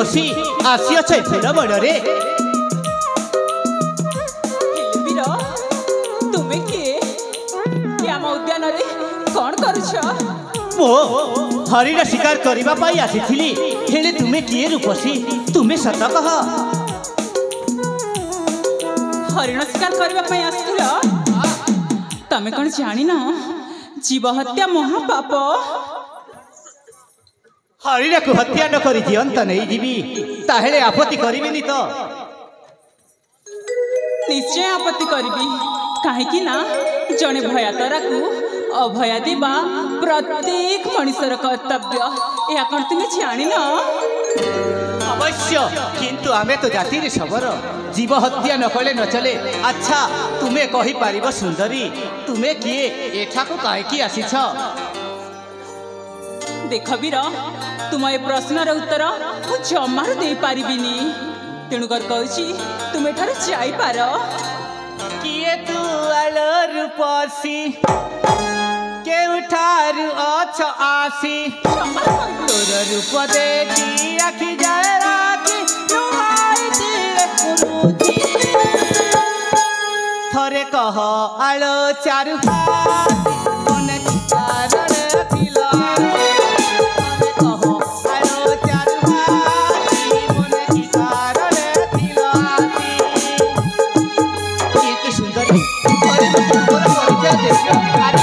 बसी आसीअछ फूल बड़े तुम्हें किए आम उद्यान कौन करुछ मो हरिण शिकार करबा पाई आसीथिली हेले तुमे किए रूपसी तुमे सत कह हरिण शिकार करबा पाई आसिथिल तमे कौन जानी न जीव हत्या महापाप हरिण को हत्या न करी जीवंत नहीं जीवी ताहेले आपत्ति करिबेनी तो निश्चय आपत्ति करिबी काहेकि ना जने भयातरा को अभया देवा प्रत्येक मनुष्यर कर्तव्य या कौन तुम्हें जानी न अवश्य किंतु आमे तो जाति रे सबर जीव हत्या न कले न चले। अच्छा तुमे कहि पारिबो सुंदरी तुमे किए एठा को काहे की आसीछ देख वीर तुम ए प्रश्नर उत्तर मु जमार दे पारिबिनी तेणुकर कहूची तुम एठार जाई पार किए तू आलो रूपसी केउठार अछ आसी तोर रूप देखी आखि जाए राखी लुहाई दिए पुरुजी थरे कह आलो चारु मन कारण थिला थरे कह आलो चारु मन कारण थिला कितु सुंदर थरे तोर परिचय देखियो आज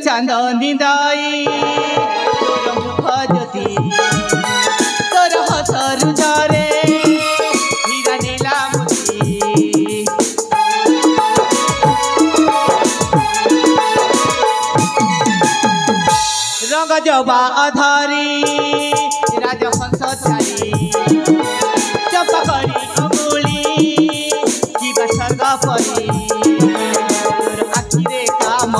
चांदनी दाई तोर मुख ज्योति तोर हसरु झरे हीरा नीला मोती रंग जबा अधारी राजहंस चारी चंपकड़ी अमूली जीवा स्वर्ग परी तोर आखिरे काम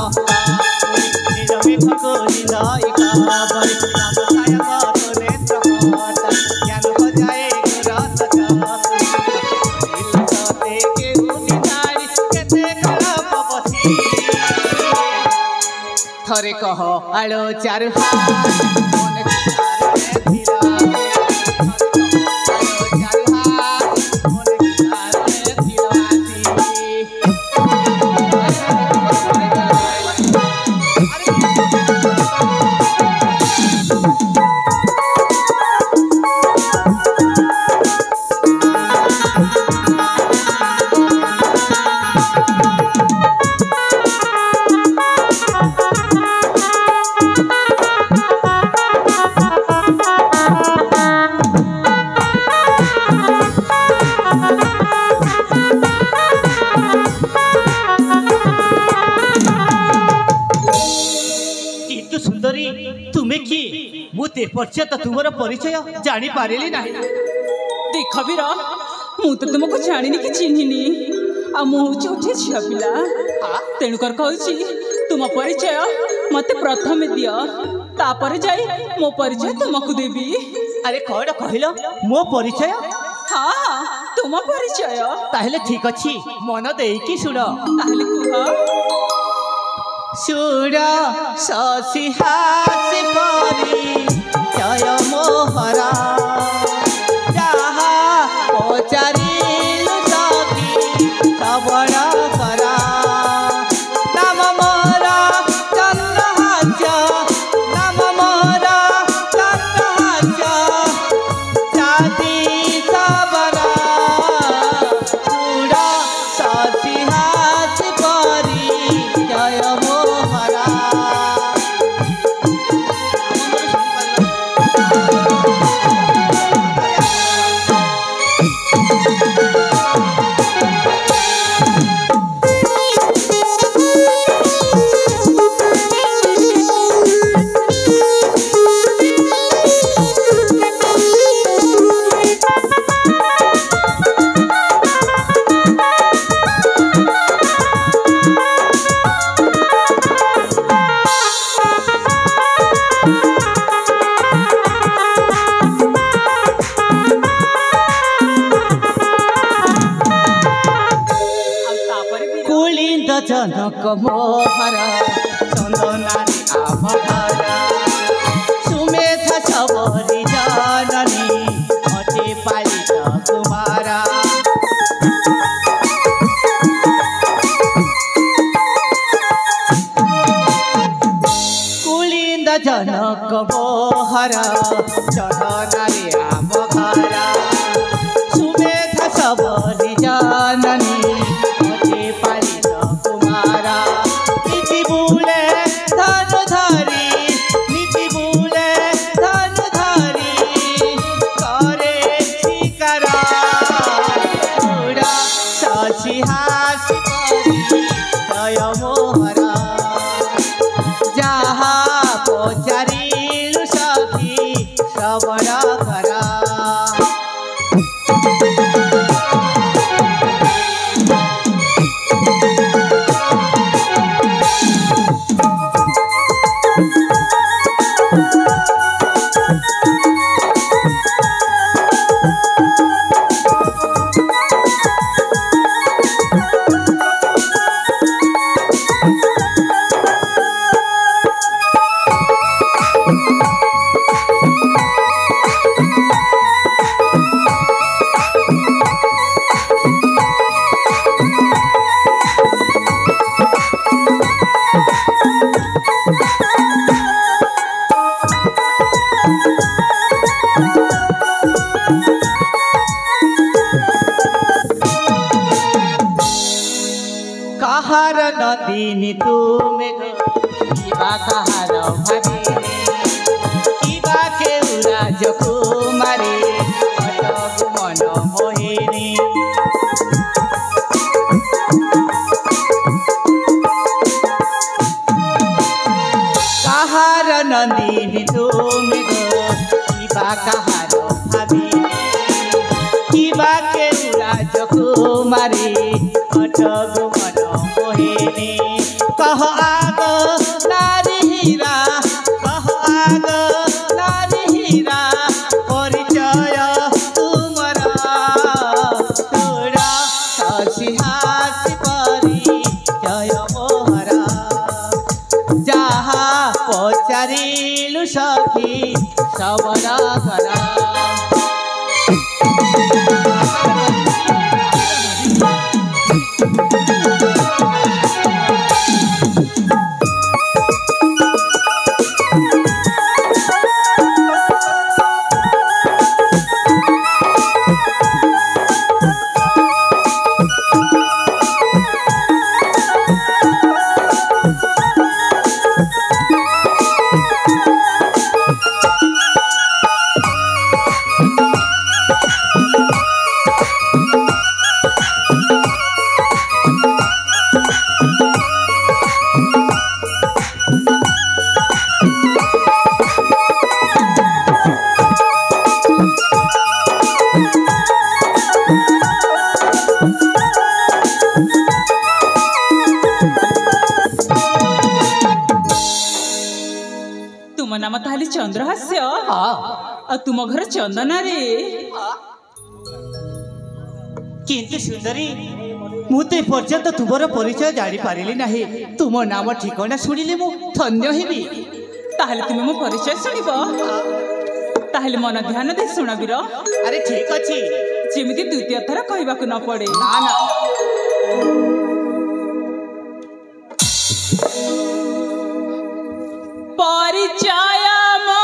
थरे कह आलो चारु पर्चय तो तुमर परिचय जानी पारेली नहीं देख वीर मु तो तुमको जानी कि चिन्हिनी आ मु उठे झिया पिला तेणुकर कहूची तुम परिचय मते प्रथम दियो तापर जाई मो परिचय तुमको देबी। अरे कौन कहलो मो परिचय हाँ तुम परिचय ताहले ठीक अछि मन देई कि सुन ताहले कुह सुर शशि हास्य परी जय मोहरा जहा पचारिलु सखी श्रवण करा नाम मोरा चंद्रहास्य नाम मोरा चंद्रहास्य जाति सबरा सुर शशि हास्य परी जय मोहरा जनक मोहर चंदनारी आम घर सुमेधा सबरी जननी अटे पालित कुमारा कुलिंद जनक मोहर चंदनारी आम घर सुमेधा सबरी जननी अटे पालित कुमारा नीति बुले धनु धरी नीति बुले धनु धरी करे शिकार सची हासी जय मोहर जहा पचारिलु सखी श्रवण करा कहार नदीनी तुमे किबा कहार भागिनी किबा केउरा जकुमारी अटक मन मोहिनी कहार नदीनी तुमे किबा कहार भागिनी किबा केउरा जकुमारी अटक मन मोहिनी कह आग नारी हीरा कह आग नारी हीरा परिचय तुमरा तोरा हसी हासी परी जय मोहरा जहा पचारिलु सखी श्रवण करा तुम नाम ताली चंद्रहास्य आ तुम घर चंदना रे किंतु सुंदरी मुते पर्यंत तुमर परिचय जानी पारिली नाही तुम नाम ठिकाना शुणिले मु धन्य हेबी ताहले तुम मो परिचय सुनिब ताहले मन ध्यान दे सुन वीर अरे ठीक अछि जेमिति द्वितीय थर कहबाकू न पड़े ना ना परिचय मो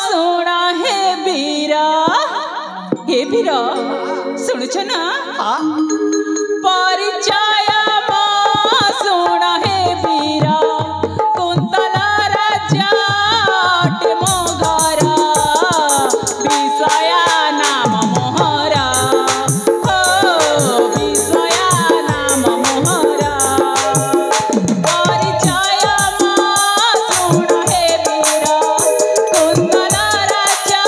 सुना हे वीर सुनुछ ना हाँ परिचय मो सुना हे वीर कुंतला राजा मो घर विषया नाम मोहरा हो विषया नाम मोहरा परिचय मो सुना हे वीर कुंतला राजा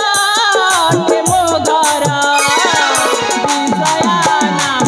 मो घर विषया नाम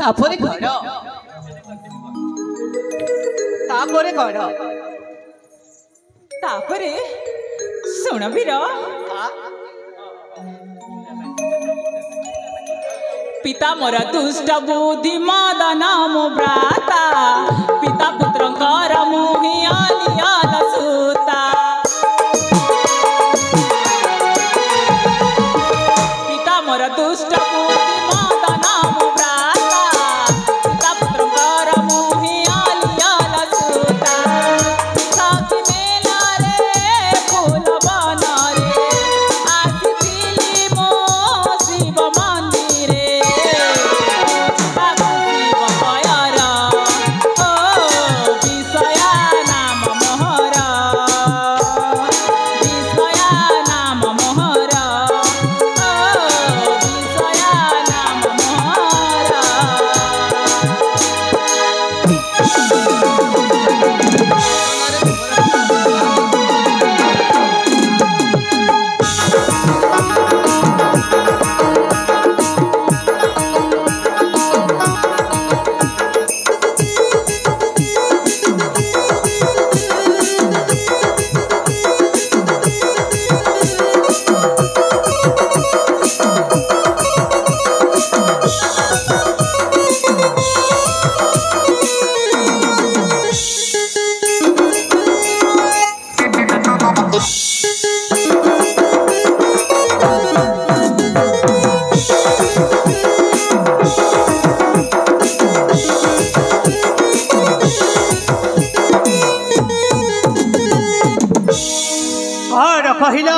ତାପରେ କଣ ତାପରେ କଣ ତାପରେ ଶୁଣ ବୀର पिता मोर दुष्ट बुद्धि मदन मो भ्राता पिता पुत्रंकर मुहियालियाल सूता पिता मोर दुष्ट बुद्धि मदन मो भ्राता पिता पुत्रंकर मुहियालियाल सूता साथी मेला रे फूल बन रे आसिथिली मो शिव मंदिरे कहिल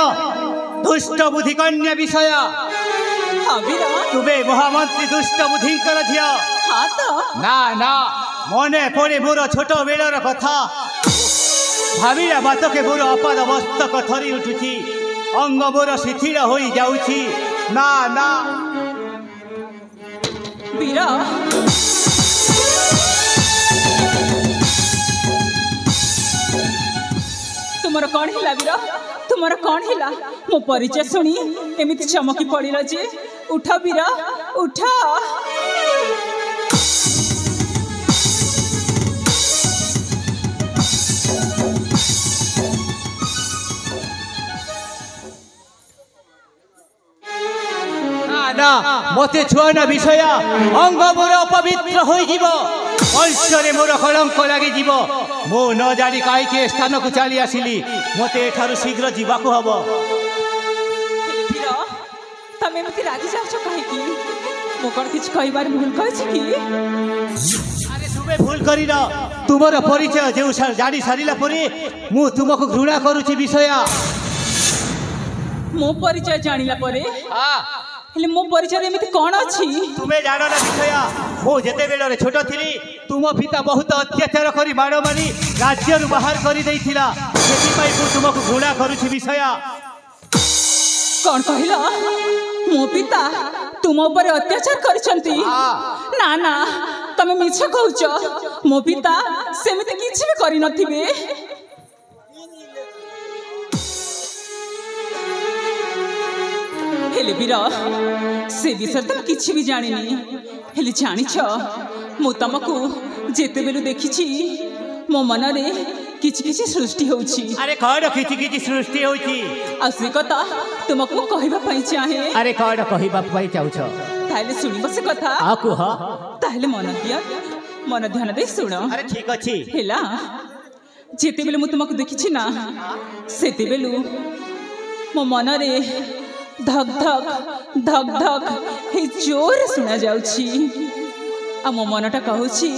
दुष्ट बुद्धि कन्या विषय तुमे महामंत्री दुष्ट बुद्धिंकर झिया ना ना मने पड़े मोर छोट बेलर कथा भाविला बातके मोर अपाद मस्तक थरी उठुची अंग मोर शिथिल हो जाउची ना ना बीरा तुमर कौन हिला बीरा तुमर कौन हिला मो परिचय सुनी एमिति चमकी पड़िला जे उठा बीरा उठा ना मते छुआना विषय अंग मोर अपवित्र हो वंशरे मोर कलंक लगे जीव मो न जानी कहीं स्थान को चली आसिली मते एठारु शीघ्र जीवाकू हब तमे मते रागी जाउछ कहीं मो कोन किछ कहिबार भूल कहिछि कि अरे तुमे भूल करी न तुमर परिचय जे जानी सारिला परे मु तुमको घृणा करूछि विषय मो परिचय जानिला परे हां हेले मो परिचय एमिति कोन अछि तुमे जानो ना विषय मो जेते बेलरे छोट थिली तुम पिता बहुत अत्याचार करी मारो मारी राज्य रु बाहर करी देइथिला सेति पई मु तुमको घृणा करूछि विषय कोन कहिला मो पिता तुम ऊपर अत्याचार करछंती ना ना तमे मिछ कहउछ मो पिता सेमिति किछि भी करि नथिबे हेले बीरा से विषय तुम किछि भी जानिनी हेले जानिछ मु तुमको जेते बेलु देखिछि मो मन रे किछि किछि सृष्टि होउछि अरे कोन किछि किछि सृष्टि होउछि आ से कथा तुमको कहबा पई चाहे अरे कोन कहबा पई चाउछ ताले सुनिबो से कथा आ कुह ताले मन ध्यान दे सुन अरे ठीक अछि हेला जेते बेलु मु तुमको देखिछि ना सेते बेलु मो मन रे धक धक हे जोर सुना जाउछि आ मो मनटा कहूछि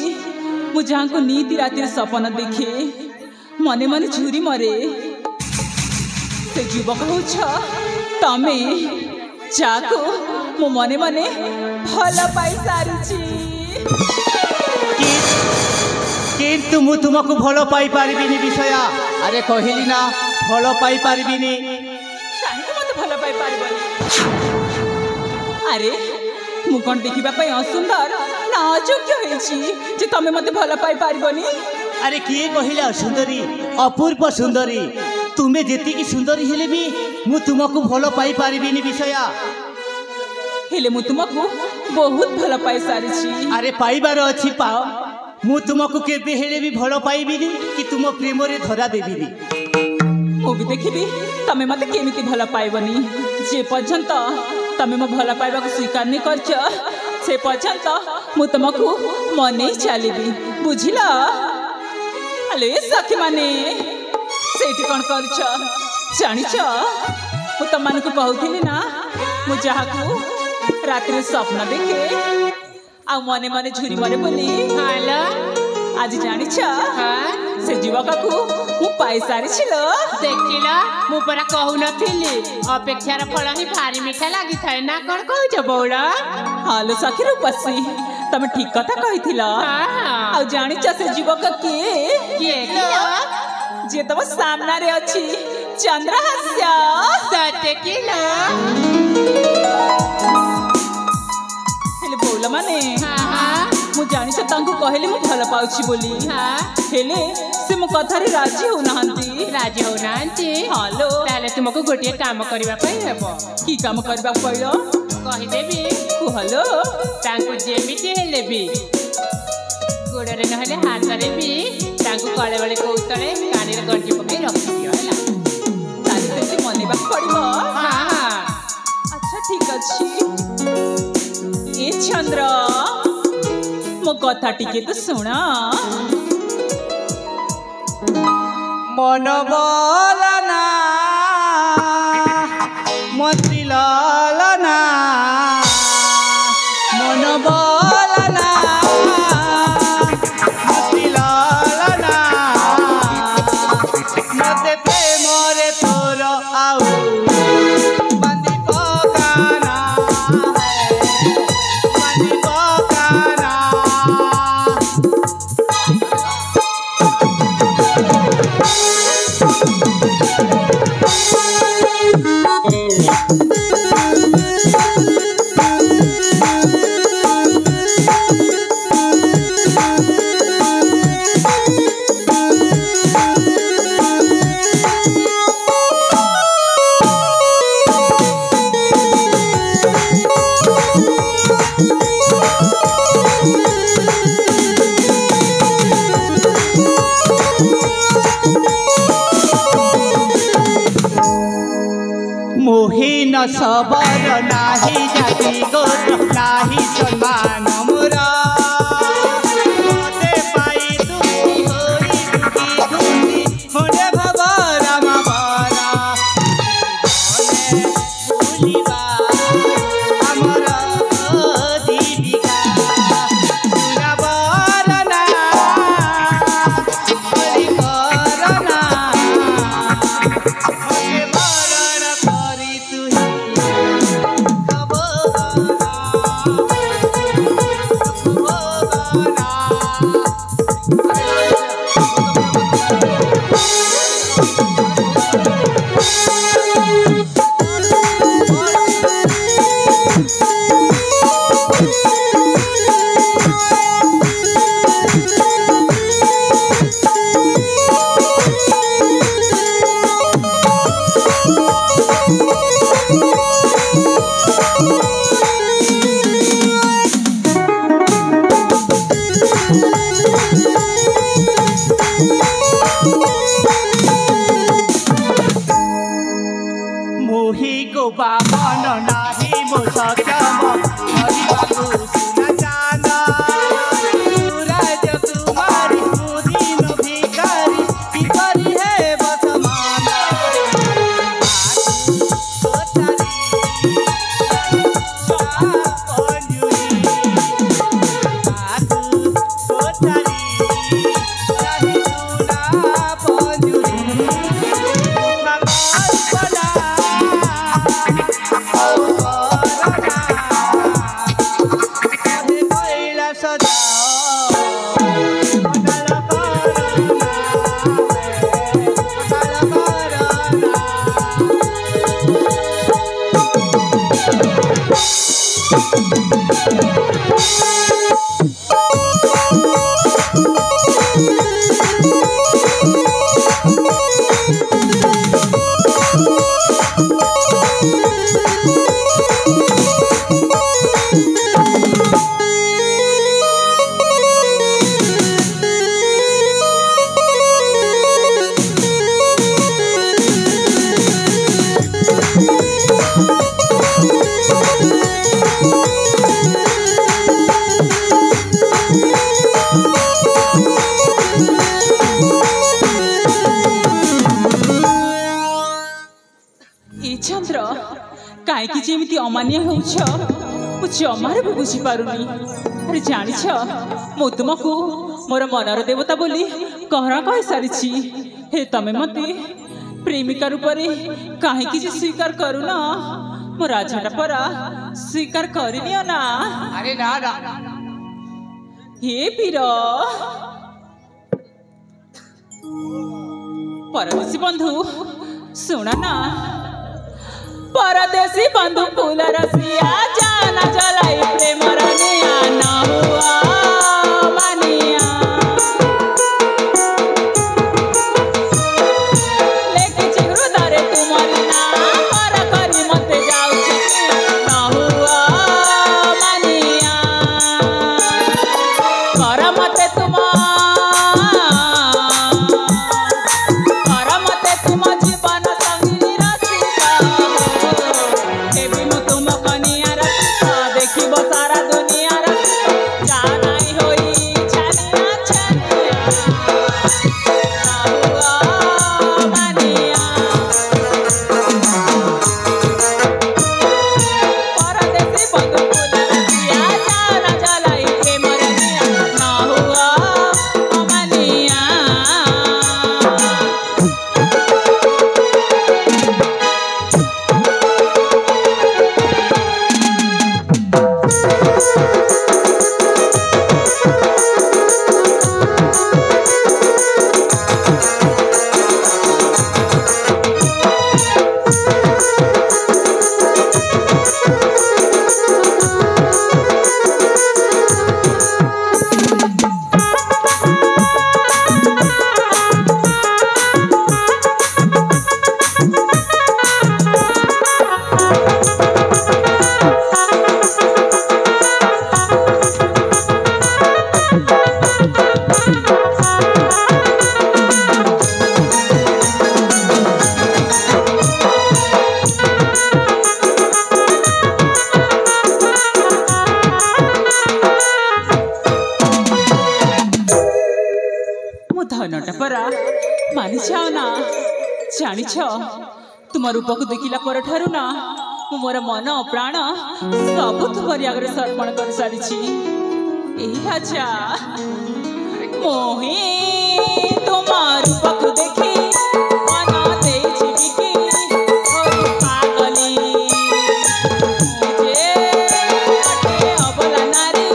मु जहाँ को नीति रातिर सपन देखे मने मने झुरी मरे से युवक होछ तमे जाको मो मने मने फल पाई सारिछि किंतु मु तुमको फल पाई पारिबिनी विषय अरे कहिली ना फल पाई पारिबिनी भल पाई पारिबनी अरे मु कोन देखिबा पई असुंदर ना अयोग्य होइछि जे तमे मते भल पाई पारिबनी अरे किए कहिला सुंदरी अपूर्व सुंदरी तुमे जेति की सुंदरी हेले भी मु तुमको भल पाई पारिबिनी विषय हेले मु तुमको बहुत भल पाई सारी अरे पाइबार अच्छी पाओ मु तुमको केबे हेले भी भल पाइबिनी कि तुम प्रेम रे धरा देबिनी मु भी देखिबी तमे मते केमिति भल पाइबनी जे पर्यंत तमे मो भल पाइबा को स्वीकार नहीं करछ से पर्यंत मु तुमको मने चलीबी बुझिला अले सखी माने सेठी कोन करछ जानिछ मु तमान को कहउथिली ना मु जहाकू रात्रि स्वप्न देखे आ मने मने झुरी मरे बोली हालो आज जानिछ से युवक को मु पाई सारी छिलो देखिला मु परा कहू नथिली अपेक्षार फल ही भारी मीठा लागि थाए ना कोन कहू बौड़ा हालो सखी रूपसी तमे ठीक कथा कहिथिला आ जानिछ से युवक के जे तम सामना रे अछि चंद्रहास्य सत्य किला हेले बोला माने मु जानि छ तांको कहले मु भल पाउछि बोली हेले से मु कथा रे राजी हो नांती हालो ताले तुमको गोटे काम करबा पई हेबो की काम करबा पइलो कहि देबी को हलो तांको जेमिति हेले भी गोडरे नहले हाथ रे भी तांको कळे बळे कोउतळे कानी रे गंजी पकई रखि दियो हला ताले से मने बा पड़िबो हां अच्छा ठीक अछि ए चंद्र मो कथा टिके तो सुना मन बोलना मती लालना मन बोलना मती लालना मते प्रेम रे तोर आउ बंदी पकाना बंदी पकाना मोहिन सबर नाही जाति गोत्र नाही सम्मान मोर मते पाई दुखी होई दुखी दुखी होने भव राम बरा भूलिबा हमर दीपिका पूरा बरना हरि करना मते बरण करी तुही मोहि को बामन नाही मो सक्षम हरिबाबू सुना जाना सूरज कुमारी मुदीन भिखारी किपरि हे बसमान कहीं जेमिति अमान्य होउछ मु जमार भी बुझी पारुनी। अरे जानिछ मु तुमको मोर मनर देवता बोली कहरा कहि सारिछि। हे तमे मते प्रेमिका रूप में कहीं स्वीकार करू ना मो राजाटा परा स्वीकार करनियो ना। अरे ना ना हे पीर परदेशी बंधु सुना ना परदेशी बंधु फूल रसिया जाना जलाई प्रेम रनिया ना हुआ मानिया लेके चिगरू दारे तुम्हारी ना पर करी मते जाऊ ना हुआ मानिया कर मते तुम जीवन संगी रसिका देवी मु तुम कनिया रसिका देखी सारा दुनिया रसिका जानाई होई छानिया छानिया हुआ मानिया परदेशी बंधु फूल रसिया जाना जलाई प्रेम रनिया ना हुआ मानिया। धनटा परा मानि जाओ ना जानिछ तुम रूप को देखिला पर ठारू ना मोर मन प्राण सब तुमरी आगे समर्पण कर सारी। राजा मोहि तुम रूप को देखी मन दे जीविकी पागली मुझे अबला नारी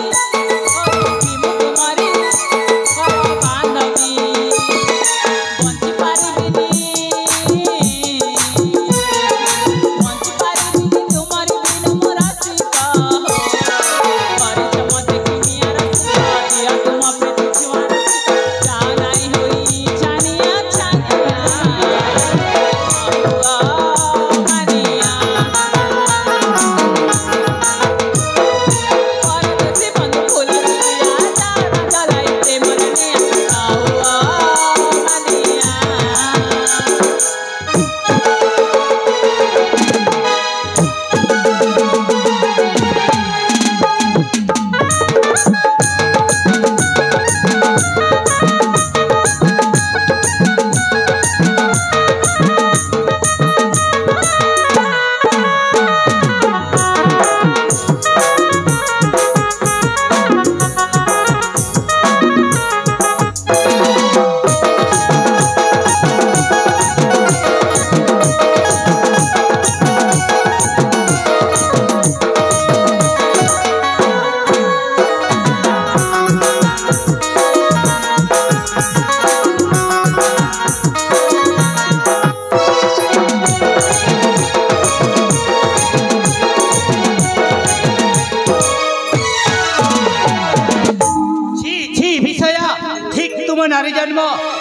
तुम्हारी नारी जन्म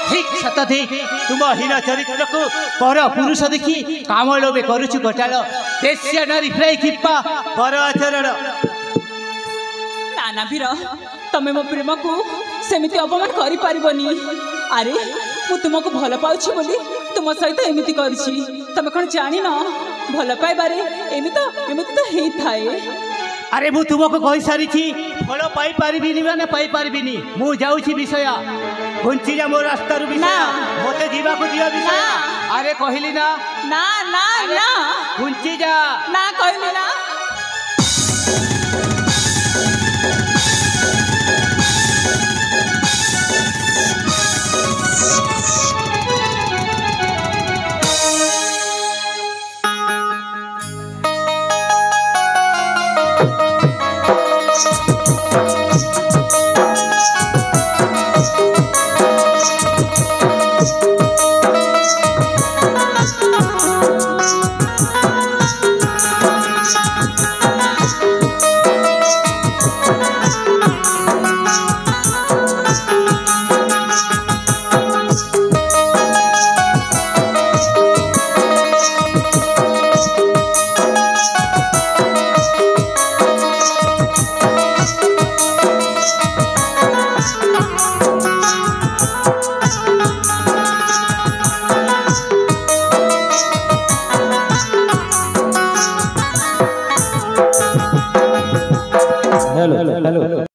ठीक शताधिक तुम हीन चरित्र को पर पुरुष देखी काम लोभे करुछु घोटाल देशिया नारी फ्राई खिप्पा पर आचरण नाना भीर तमे मो प्रेम को सेमिति अपमान करि पारिबनी। अरे मु तुमको भल पाउछि बोली तुम सहित एमिति करछि तमे कोन जानि न भल पाइबारे एमिति तो हेइ थाए। अरे मु तुमको कहि सारी छी फल पाई पारिबिनी माने पाई पारिबिनी मु जाउछि विषय घुंची जा मोर रास्ता रु विषय मते जीवा को दियो विषय अरे कहली ना ना ना ना घुंची जा ना कहली ना